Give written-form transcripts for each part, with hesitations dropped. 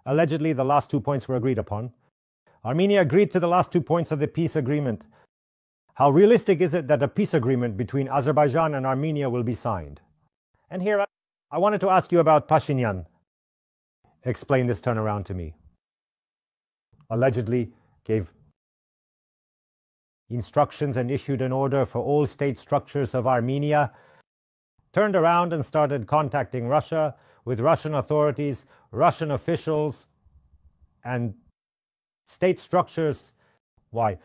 Allegedly, the last 2 points were agreed upon. Armenia agreed to the last 2 points of the peace agreement. How realistic is it that a peace agreement between Azerbaijan and Armenia will be signed? And here, I wanted to ask you about Pashinyan. Explain this turnaround to me. Allegedly gave instructions and issued an order for all state structures of Armenia, turned around and started contacting Russia with Russian authorities, Russian officials, and state structures. Why?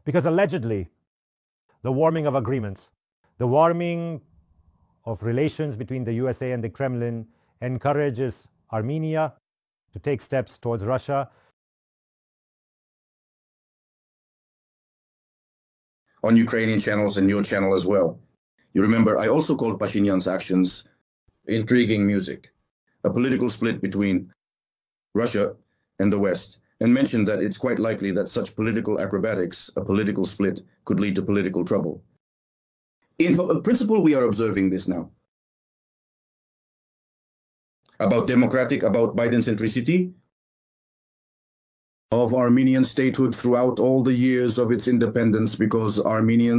Because allegedly, the warming of agreements, the warming of relations between the USA and the Kremlin encourages Armenia to take steps towards Russia. On Ukrainian channels and your channel as well. You remember, I also called Pashinyan's actions intriguing music, a political split between Russia and the West, and mentioned that it's quite likely that such political acrobatics, a political split, could lead to political trouble. In principle, we are observing this now. About Biden centricity of Armenian statehood throughout all the years of its independence, because Armenia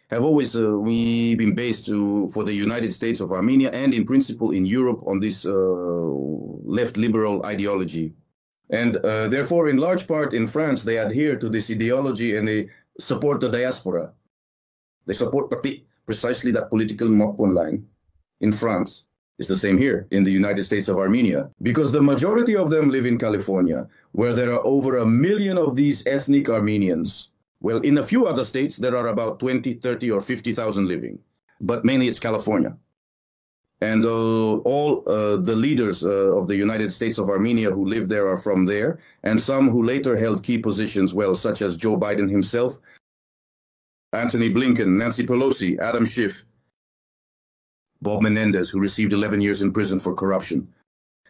have always been based for the United States of Armenia and in principle in Europe on this left liberal ideology. And therefore, in large part in France, they adhere to this ideology and they support the diaspora. They support precisely that political Macron line in France. It's the same here in the United States of Armenia, because the majority of them live in California, where there are over 1 million of these ethnic Armenians. Well, in a few other states, there are about 20, 30, or 50,000 living, but mainly it's California. And all the leaders of the United States of Armenia who live there are from there, and some who later held key positions, well, such as Joe Biden himself, Antony Blinken, Nancy Pelosi, Adam Schiff, Bob Menendez, who received 11 years in prison for corruption.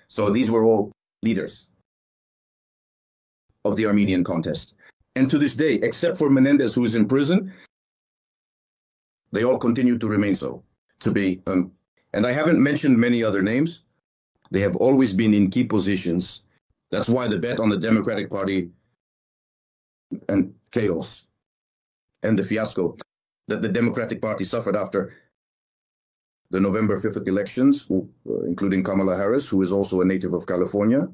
So these were all leaders of the Armenian contest. And to this day, except for Menendez, who is in prison, they all continue to remain so, to be. And I haven't mentioned many other names. They have always been in key positions. That's why the bet on the Democratic Party and chaos and the fiasco that the Democratic Party suffered after the November 5th elections, including Kamala Harris, who is also a native of California,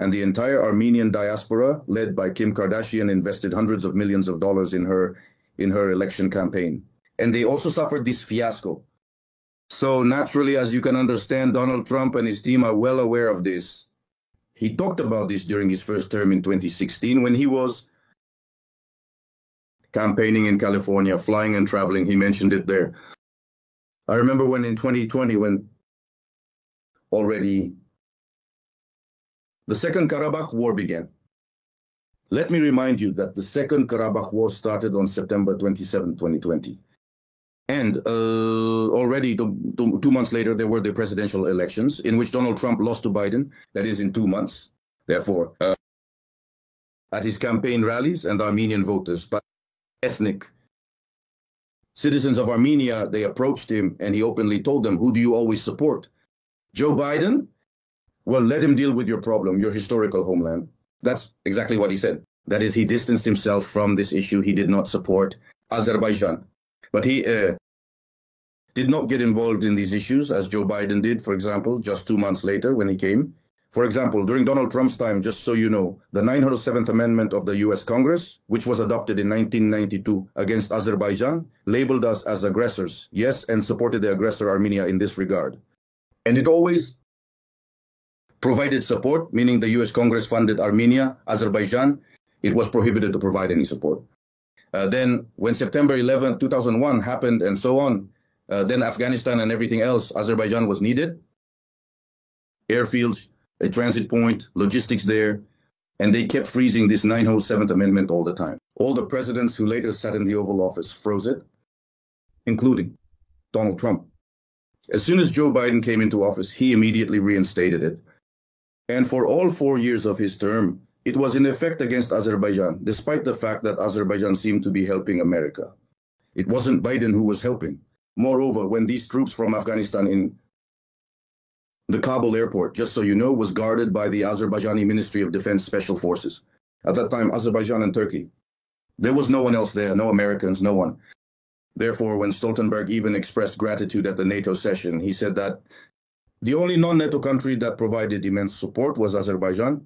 and the entire Armenian diaspora, led by Kim Kardashian, invested hundreds of millions of dollars in her election campaign. And they also suffered this fiasco. So naturally, as you can understand, Donald Trump and his team are well aware of this. He talked about this during his first term in 2016 when he was campaigning in California, flying and traveling. He mentioned it there. I remember when in 2020, when already the Second Karabakh War began. Let me remind you that the Second Karabakh War started on September 27, 2020. And already 2 months later, there were the presidential elections in which Donald Trump lost to Biden, that is in 2 months. Therefore, at his campaign rallies and Armenian voters, but ethnic citizens of Armenia, they approached him and he openly told them, who do you always support? Joe Biden? Well, let him deal with your problem, your historical homeland. That's exactly what he said. That is, he distanced himself from this issue. He did not support Azerbaijan. But he did not get involved in these issues as Joe Biden did, for example, just 2 months later when he came. For example, during Donald Trump's time, just so you know, the 907th Amendment of the U.S. Congress, which was adopted in 1992 against Azerbaijan, labeled us as aggressors, yes, and supported the aggressor Armenia in this regard. And it always provided support, meaning the U.S. Congress funded Armenia, Azerbaijan. It was prohibited to provide any support. Then when September 11, 2001 happened and so on, then Afghanistan and everything else, Azerbaijan was needed. Airfields, a transit point, logistics there, and they kept freezing this 907th Amendment all the time. All the presidents who later sat in the Oval Office froze it, including Donald Trump. As soon as Joe Biden came into office, he immediately reinstated it. And for all 4 years of his term, it was in effect against Azerbaijan, despite the fact that Azerbaijan seemed to be helping America. It wasn't Biden who was helping. Moreover, when these troops from Afghanistan The Kabul airport, just so you know, was guarded by the Azerbaijani Ministry of Defense Special Forces. At that time, Azerbaijan and Turkey. There was no one else there, no Americans, no one. Therefore, when Stoltenberg even expressed gratitude at the NATO session, he said that the only non-NATO country that provided immense support was Azerbaijan.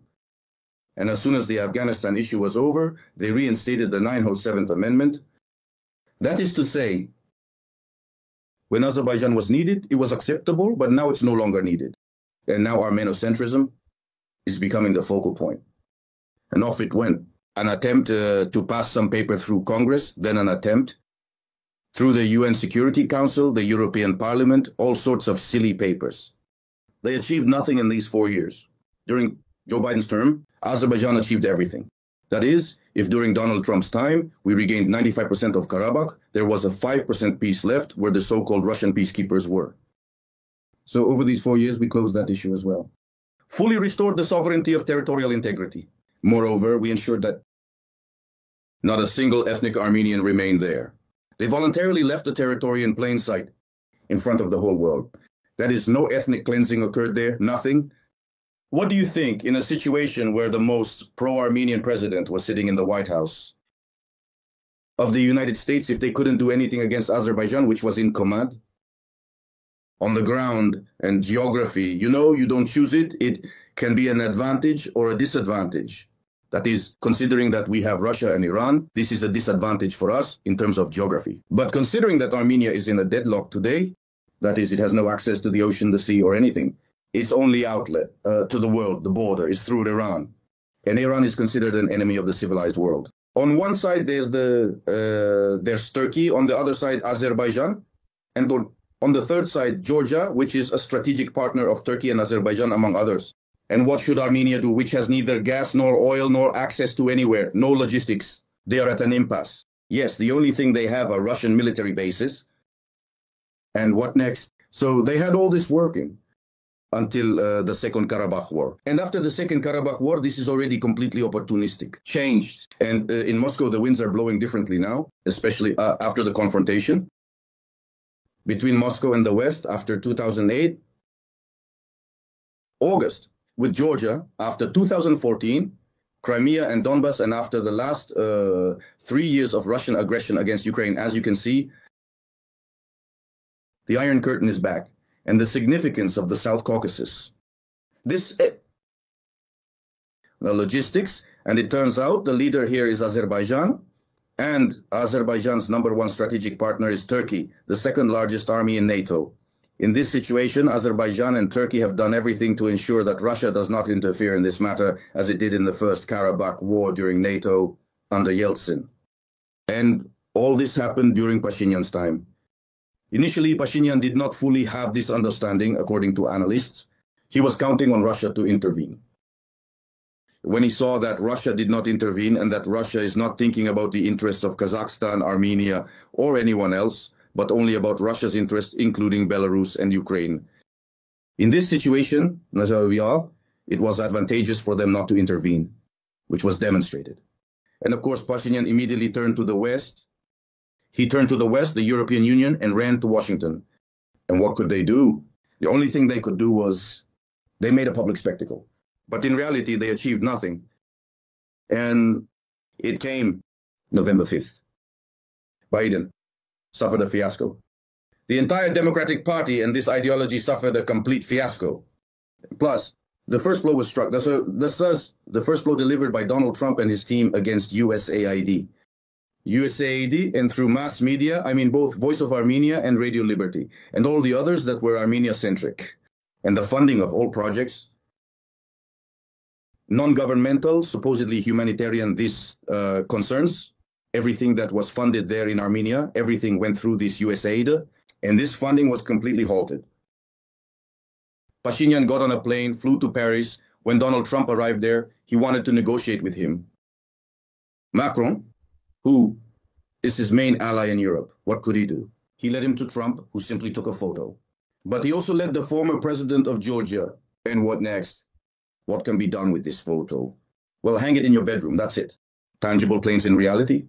And as soon as the Afghanistan issue was over, they reinstated the 907th Amendment. That is to say, when Azerbaijan was needed, it was acceptable, but now it's no longer needed. And now Armenocentrism is becoming the focal point. And off it went. An attempt to pass some paper through Congress, then an attempt through the UN Security Council, the European Parliament, all sorts of silly papers. They achieved nothing in these 4 years. During Joe Biden's term, Azerbaijan achieved everything. That is, if during Donald Trump's time, we regained 95% of Karabakh, there was a 5% piece left where the so-called Russian peacekeepers were. So over these 4 years, we closed that issue as well. Fully restored the sovereignty of territorial integrity. Moreover, we ensured that not a single ethnic Armenian remained there. They voluntarily left the territory in plain sight, in front of the whole world. That is, no ethnic cleansing occurred there, nothing. What do you think in a situation where the most pro-Armenian president was sitting in the White House of the United States, if they couldn't do anything against Azerbaijan, which was in command? On the ground and geography, you know, you don't choose it. It can be an advantage or a disadvantage. That is, considering that we have Russia and Iran, this is a disadvantage for us in terms of geography. But considering that Armenia is in a deadlock today, that is, it has no access to the ocean, the sea, or anything, its only outlet to the world, the border, is through Iran. And Iran is considered an enemy of the civilized world. On one side, there's Turkey. On the other side, Azerbaijan. And on the third side, Georgia, which is a strategic partner of Turkey and Azerbaijan, among others. And what should Armenia do, which has neither gas nor oil nor access to anywhere, no logistics? They are at an impasse. Yes, the only thing they have are Russian military bases. And what next? So they had all this working until the Second Karabakh War. And after the Second Karabakh War, this is already completely opportunistic, changed. And in Moscow, the winds are blowing differently now, especially after the confrontation between Moscow and the West after 2008. August. With Georgia, after 2014, Crimea and Donbass, and after the last 3 years of Russian aggression against Ukraine, as you can see, the Iron Curtain is back, and the significance of the South Caucasus. The logistics, and it turns out the leader here is Azerbaijan, and Azerbaijan's #1 strategic partner is Turkey, the second largest army in NATO. In this situation, Azerbaijan and Turkey have done everything to ensure that Russia does not interfere in this matter, as it did in the First Karabakh War during NATO under Yeltsin. And all this happened during Pashinyan's time. Initially, Pashinyan did not fully have this understanding, according to analysts. He was counting on Russia to intervene. When he saw that Russia did not intervene and that Russia is not thinking about the interests of Kazakhstan, Armenia, or anyone else, but only about Russia's interests, including Belarus and Ukraine. In this situation, it was advantageous for them not to intervene, which was demonstrated. And of course, Pashinyan immediately turned to the West. He turned to the West, the European Union, and ran to Washington. And what could they do? The only thing they could do was they made a public spectacle. But in reality, they achieved nothing. And it came November 5th. Biden suffered a fiasco. The entire Democratic Party and this ideology suffered a complete fiasco. Plus, the first blow was struck. The first blow delivered by Donald Trump and his team against USAID. USAID, and through mass media, I mean both Voice of Armenia and Radio Liberty, and all the others that were Armenia-centric. And the funding of all projects, non-governmental, supposedly humanitarian, these concerns, everything that was funded there in Armenia, everything went through this USAID, and this funding was completely halted. Pashinyan got on a plane, flew to Paris. When Donald Trump arrived there, he wanted to negotiate with him. Macron, who is his main ally in Europe, what could he do? He led him to Trump, who simply took a photo. But he also led the former president of Georgia. And what next? What can be done with this photo? Well, hang it in your bedroom, that's it. Tangible planes in reality?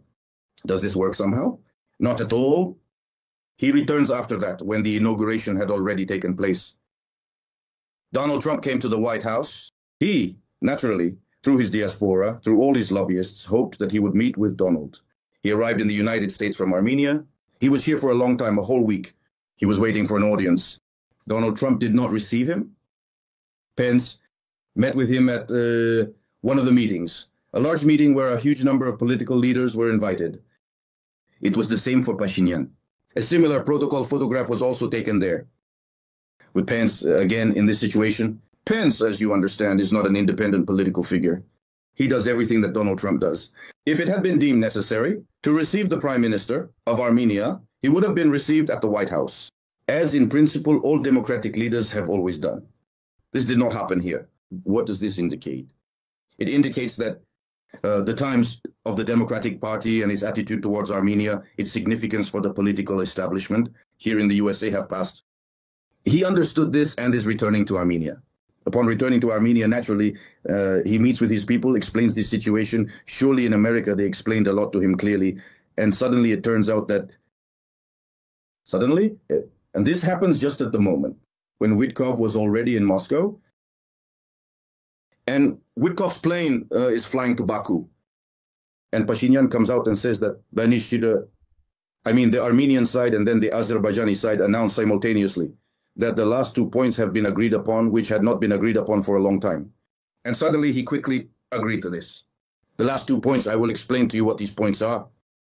Does this work somehow? Not at all. He returns after that, when the inauguration had already taken place. Donald Trump came to the White House. He, naturally, through his diaspora, through all his lobbyists, hoped that he would meet with Donald. He arrived in the United States from Armenia. He was here for a long time, a whole week. He was waiting for an audience. Donald Trump did not receive him. Pence met with him at one of the meetings, a large meeting where a huge number of political leaders were invited. It was the same for Pashinyan. A similar protocol photograph was also taken there. With Pence, again, in this situation, Pence, as you understand, is not an independent political figure. He does everything that Donald Trump does. If it had been deemed necessary to receive the Prime Minister of Armenia, he would have been received at the White House, as in principle all democratic leaders have always done. This did not happen here. What does this indicate? It indicates that the times of the Democratic Party and its attitude towards Armenia, its significance for the political establishment here in the USA have passed. He understood this and is returning to Armenia. Upon returning to Armenia, naturally, he meets with his people, explains the situation. Surely in America, they explained a lot to him clearly. And suddenly it turns out that, and this happens just at the moment, when Witkov was already in Moscow. And Witkov's plane is flying to Baku. And Pashinyan comes out and says that the Armenian side and then the Azerbaijani side announced simultaneously that the last 2 points have been agreed upon, which had not been agreed upon for a long time. And suddenly he quickly agreed to this. The last 2 points, I will explain to you what these points are.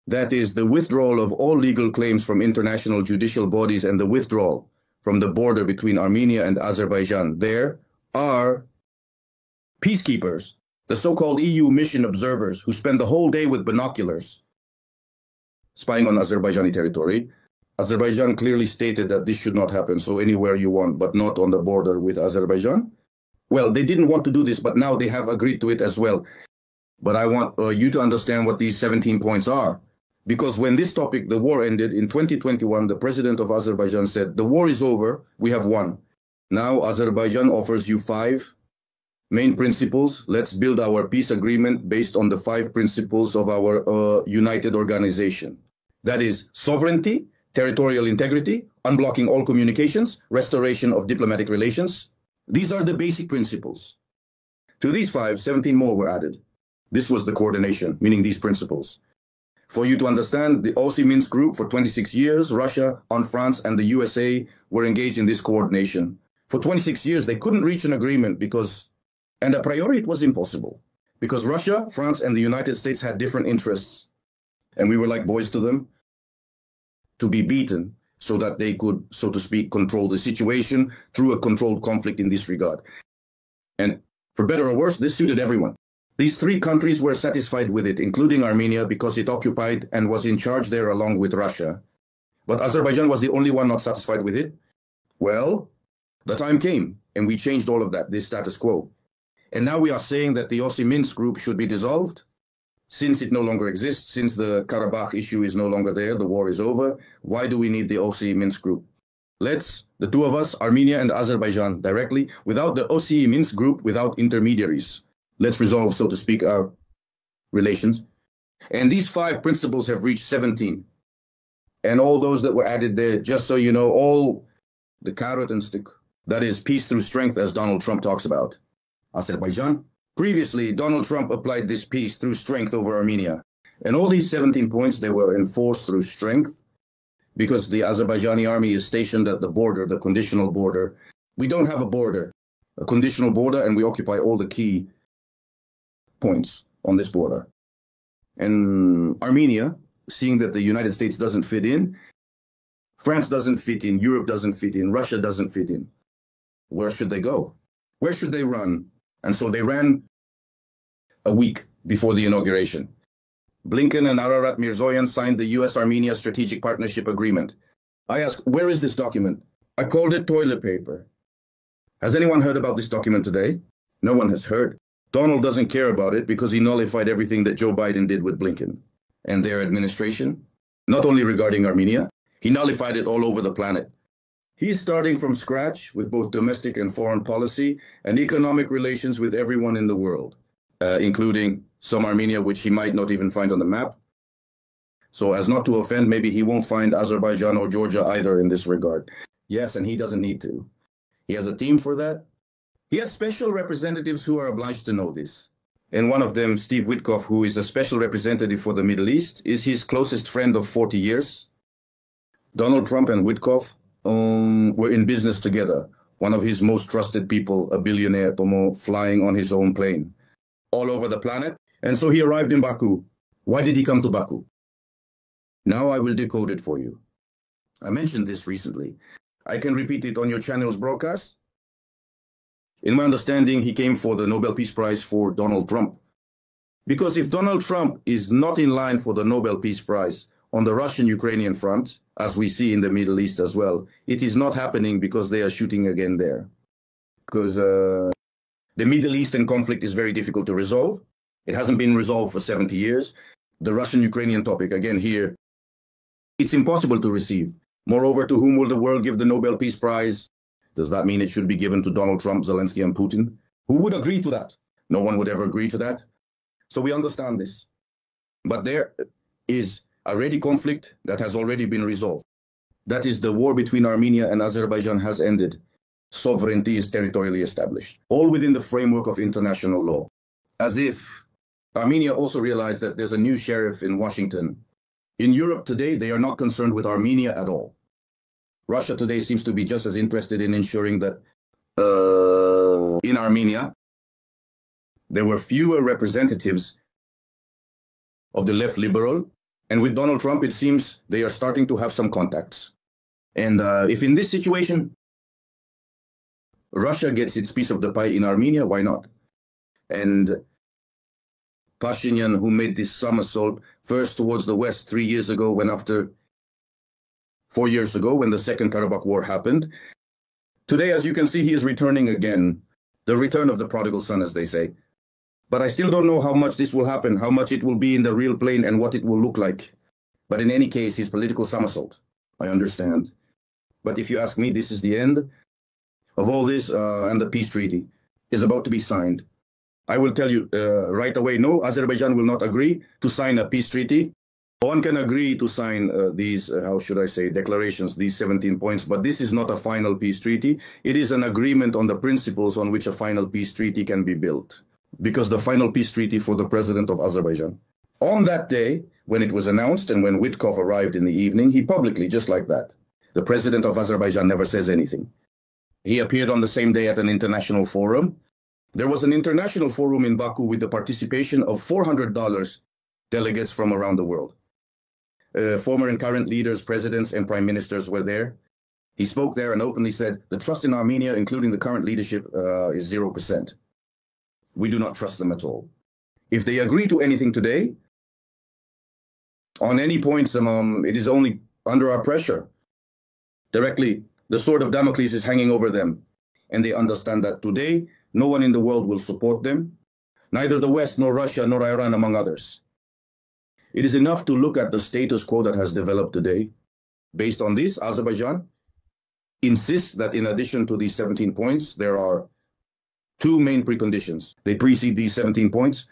That is the withdrawal of all legal claims from international judicial bodies and the withdrawal from the border between Armenia and Azerbaijan. There are peacekeepers, the so-called EU mission observers who spend the whole day with binoculars spying on Azerbaijani territory. Azerbaijan clearly stated that this should not happen, so anywhere you want, but not on the border with Azerbaijan. Well, they didn't want to do this, but now they have agreed to it as well. But I want you to understand what these 17 points are. Because when this topic, the war ended in 2021, the president of Azerbaijan said, the war is over, we have won. Now Azerbaijan offers you 5 main principles. Let's build our peace agreement based on the 5 principles of our united organization. That is sovereignty, territorial integrity, unblocking all communications, restoration of diplomatic relations. These are the basic principles. To these 5, 17 more were added. This was the coordination, meaning these principles. For you to understand, the OC Minsk group for 26 years, Russia, France, and the USA were engaged in this coordination. For 26 years, they couldn't reach an agreement and a priori it was impossible, because Russia, France, and the United States had different interests. And we were like boys to them, to be beaten so that they could, so to speak, control the situation through a controlled conflict in this regard. And for better or worse, this suited everyone. These 3 countries were satisfied with it, including Armenia, because it occupied and was in charge there along with Russia. But Azerbaijan was the only one not satisfied with it. Well, the time came, and we changed all of that, this status quo. And now we are saying that the OC Minsk group should be dissolved, since it no longer exists, since the Karabach issue is no longer there, the war is over. Why do we need the OC Minsk group? Let's, the 2 of us, Armenia and Azerbaijan, directly, without the OC Minsk group, without intermediaries. Let's resolve, so to speak, our relations. And these 5 principles have reached 17. And all those that were added there, just so you know, all the carrot and stick, that is peace through strength, as Donald Trump talks about. Azerbaijan. Previously, Donald Trump applied this peace through strength over Armenia. And all these 17 points, they were enforced through strength, because the Azerbaijani army is stationed at the border, the conditional border. We don't have a border, a conditional border, and we occupy all the key points on this border. And Armenia, seeing that the United States doesn't fit in, France doesn't fit in, Europe doesn't fit in, Russia doesn't fit in. Where should they go? Where should they run? And so they ran a week before the inauguration. Blinken and Ararat Mirzoyan signed the U.S.-Armenia Strategic Partnership Agreement. I asked, where is this document? I called it toilet paper. Has anyone heard about this document today? No one has heard. Donald doesn't care about it because he nullified everything that Joe Biden did with Blinken and their administration, not only regarding Armenia, he nullified it all over the planet. He's starting from scratch with both domestic and foreign policy and economic relations with everyone in the world, including some Armenia, which he might not even find on the map. So as not to offend, maybe he won't find Azerbaijan or Georgia either in this regard. Yes, and he doesn't need to. He has a team for that. He has special representatives who are obliged to know this. And one of them, Steve Witkoff, who is a special representative for the Middle East, is his closest friend of 40 years. Donald Trump and Witkoff were in business together. One of his most trusted people, a billionaire, Tomo, flying on his own plane all over the planet. And so he arrived in Baku. Why did he come to Baku? Now I will decode it for you. I mentioned this recently. I can repeat it on your channel's broadcast. In my understanding, he came for the Nobel Peace Prize for Donald Trump. Because if Donald Trump is not in line for the Nobel Peace Prize on the Russian-Ukrainian front, as we see in the Middle East as well, it is not happening because they are shooting again there. Because the Middle Eastern conflict is very difficult to resolve. It hasn't been resolved for 70 years. The Russian-Ukrainian topic, again here, it's impossible to receive. Moreover, to whom will the world give the Nobel Peace Prize? Does that mean it should be given to Donald Trump, Zelensky, and Putin? Who would agree to that? No one would ever agree to that. So we understand this. But there is a ready conflict that has already been resolved. That is, the war between Armenia and Azerbaijan has ended. Sovereignty is territorially established, all within the framework of international law. As if Armenia also realized that there's a new sheriff in Washington. In Europe today, they are not concerned with Armenia at all. Russia today seems to be just as interested in ensuring that in Armenia, there were fewer representatives of the left liberal. And with Donald Trump, it seems they are starting to have some contacts. And if in this situation, Russia gets its piece of the pie in Armenia, why not? And Pashinyan, who made this somersault first towards the west 3 years ago, when after 4 years ago, when the Second Karabakh War happened. Today, as you can see, he is returning again. The return of the prodigal son, as they say. But I still don't know how much this will happen, how much it will be in the real plane, and what it will look like. But in any case, his political somersault, I understand. But if you ask me, this is the end of all this, and the peace treaty is about to be signed. I will tell you right away, no, Azerbaijan will not agree to sign a peace treaty. One can agree to sign these, how should I say, declarations, these 17 points, but this is not a final peace treaty. It is an agreement on the principles on which a final peace treaty can be built. Because the final peace treaty for the president of Azerbaijan. On that day, when it was announced and when Witkoff arrived in the evening, he publicly, just like that. The president of Azerbaijan never says anything. He appeared on the same day at an international forum. There was an international forum in Baku with the participation of $400 delegates from around the world. Former and current leaders, presidents, and prime ministers were there. He spoke there and openly said, the trust in Armenia, including the current leadership, is 0%. We do not trust them at all. If they agree to anything today, on any points, it is only under our pressure. Directly, the sword of Damocles is hanging over them. And they understand that today, no one in the world will support them, neither the West, nor Russia, nor Iran, among others. It is enough to look at the status quo that has developed today. Based on this, Azerbaijan insists that in addition to these 17 points, there are two main preconditions. They precede these 17 points,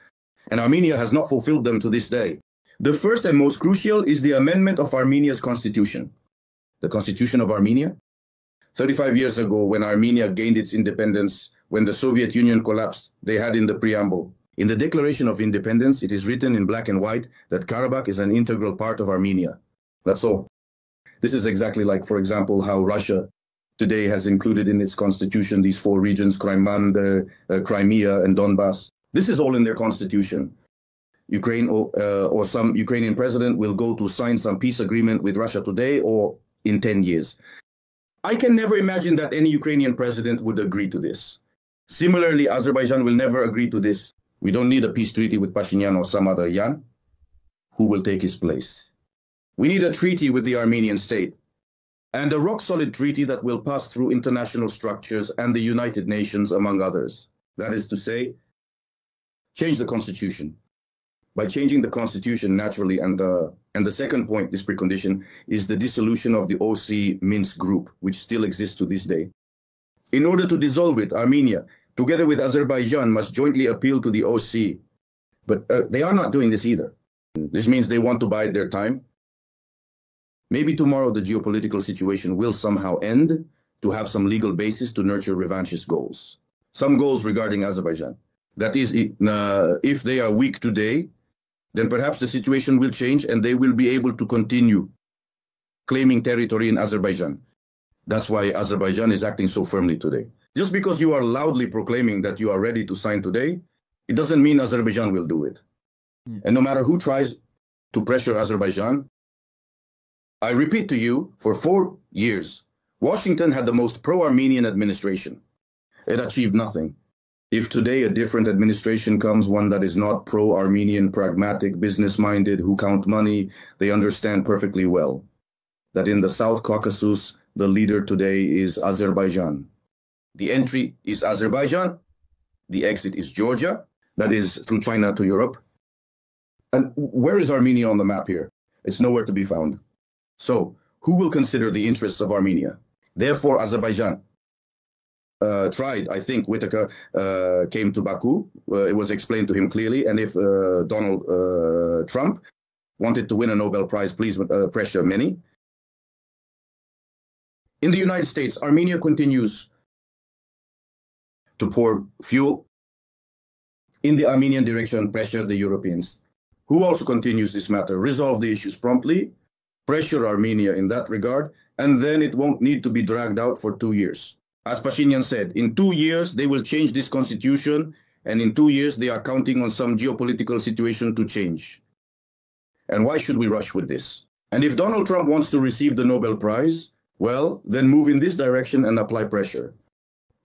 and Armenia has not fulfilled them to this day. The first and most crucial is the amendment of Armenia's constitution. The constitution of Armenia, 35 years ago, when Armenia gained its independence, when the Soviet Union collapsed, they had in the preamble, in the Declaration of Independence, it is written in black and white that Karabakh is an integral part of Armenia. That's all. This is exactly like, for example, how Russia today has included in its constitution these four regions, Crimea, and Donbass. This is all in their constitution. Ukraine or some Ukrainian president will go to sign some peace agreement with Russia today or in 10 years. I can never imagine that any Ukrainian president would agree to this. Similarly, Azerbaijan will never agree to this. We don't need a peace treaty with Pashinyan or some other Yan who will take his place. We need a treaty with the Armenian state, and a rock-solid treaty that will pass through international structures and the United Nations, among others. That is to say, change the constitution. By changing the constitution naturally, and the second point, this precondition, is the dissolution of the OC Minsk group, which still exists to this day. In order to dissolve it, Armenia, together with Azerbaijan, must jointly appeal to the OC. But they are not doing this either. This means they want to bide their time. Maybe tomorrow the geopolitical situation will somehow end to have some legal basis to nurture revanchist goals. some goals regarding Azerbaijan. That is, if they are weak today, then perhaps the situation will change and they will be able to continue claiming territory in Azerbaijan. That's why Azerbaijan is acting so firmly today. Just because you are loudly proclaiming that you are ready to sign today, it doesn't mean Azerbaijan will do it. And no matter who tries to pressure Azerbaijan, I repeat to you, for 4 years, Washington had the most pro-Armenian administration. It achieved nothing. If today a different administration comes, one that is not pro-Armenian, pragmatic, business-minded, who count money, they understand perfectly well that in the South Caucasus, the leader today is Azerbaijan. The entry is Azerbaijan. The exit is Georgia. That is through China to Europe. And where is Armenia on the map here? It's nowhere to be found. So, who will consider the interests of Armenia? Therefore, Azerbaijan tried, I think Whitaker came to Baku. It was explained to him clearly. And if Donald Trump wanted to win a Nobel Prize, please pressure many. In the United States, Armenia continues to pour fuel in the Armenian direction, pressure the Europeans, who also continues this matter, resolve the issues promptly, pressure Armenia in that regard, and then it won't need to be dragged out for 2 years. As Pashinyan said, in 2 years, they will change this constitution, and in 2 years, they are counting on some geopolitical situation to change. And why should we rush with this? And if Donald Trump wants to receive the Nobel Prize, well, then move in this direction and apply pressure.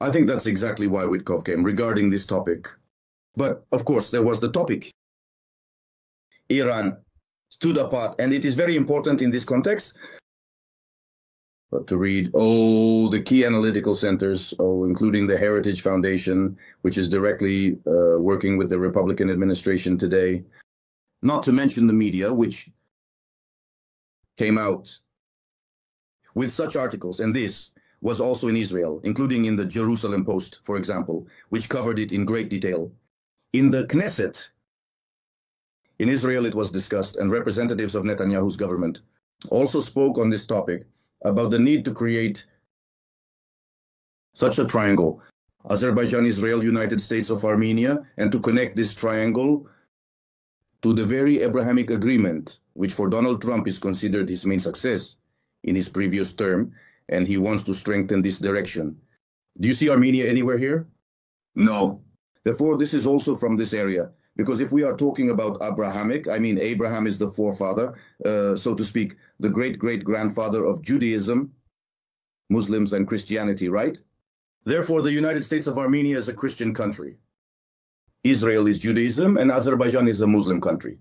I think that's exactly why Witkov came regarding this topic. But, of course, there was the topic. Iran stood apart, and it is very important in this context to read the key analytical centers, including the Heritage Foundation, which is directly working with the Republican administration today, not to mention the media, which came out with such articles, and this was also in Israel, including in the Jerusalem Post, for example, which covered it in great detail. In the Knesset, in Israel, it was discussed, and representatives of Netanyahu's government also spoke on this topic about the need to create such a triangle, Azerbaijan, Israel, United States of Armenia, and to connect this triangle to the very Abrahamic agreement, which for Donald Trump is considered his main success in his previous term, and he wants to strengthen this direction. Do you see Armenia anywhere here? No. Therefore, this is also from this area. Because if we are talking about Abrahamic, I mean, Abraham is the forefather, so to speak, the great-great-grandfather of Judaism, Muslims, and Christianity, right? Therefore, the United States of Armenia is a Christian country. Israel is Judaism, and Azerbaijan is a Muslim country.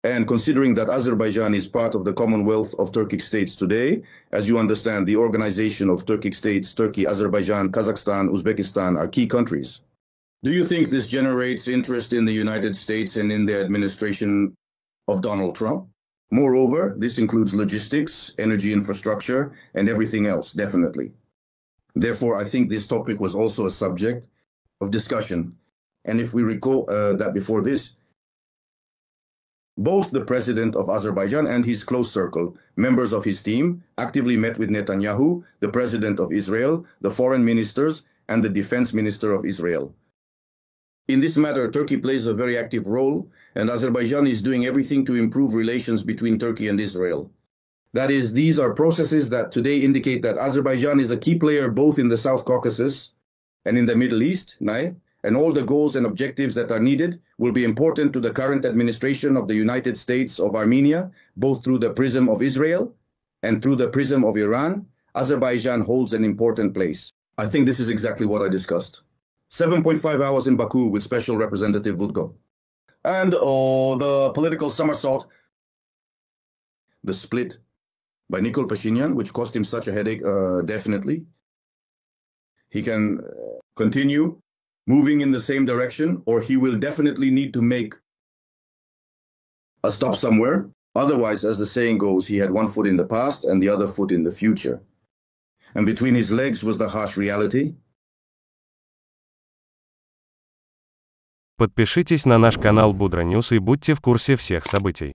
And considering that Azerbaijan is part of the Commonwealth of Turkic states today, as you understand, the organization of Turkic states, Turkey, Azerbaijan, Kazakhstan, Uzbekistan are key countries. Do you think this generates interest in the United States and in the administration of Donald Trump? Moreover, this includes logistics, energy infrastructure, and everything else, definitely. Therefore, I think this topic was also a subject of discussion. And if we recall that before this, both the president of Azerbaijan and his close circle, members of his team, actively met with Netanyahu, the president of Israel, the foreign ministers, and the defense minister of Israel. In this matter, Turkey plays a very active role, and Azerbaijan is doing everything to improve relations between Turkey and Israel. That is, these are processes that today indicate that Azerbaijan is a key player both in the South Caucasus and in the Middle East, and all the goals and objectives that are needed will be important to the current administration of the United States of Armenia, both through the prism of Israel and through the prism of Iran. Azerbaijan holds an important place. I think this is exactly what I discussed. 7.5 hours in Baku with Special Representative Vudkov. And the political somersault, the split by Nikol Pashinyan, which cost him such a headache, definitely. He can continue moving in the same direction, or he will definitely need to make a stop somewhere. Otherwise, as the saying goes, he had one foot in the past and the other foot in the future. And between his legs was the harsh reality. Подпишитесь на наш канал budrooo.news и будьте в курсе всех событий.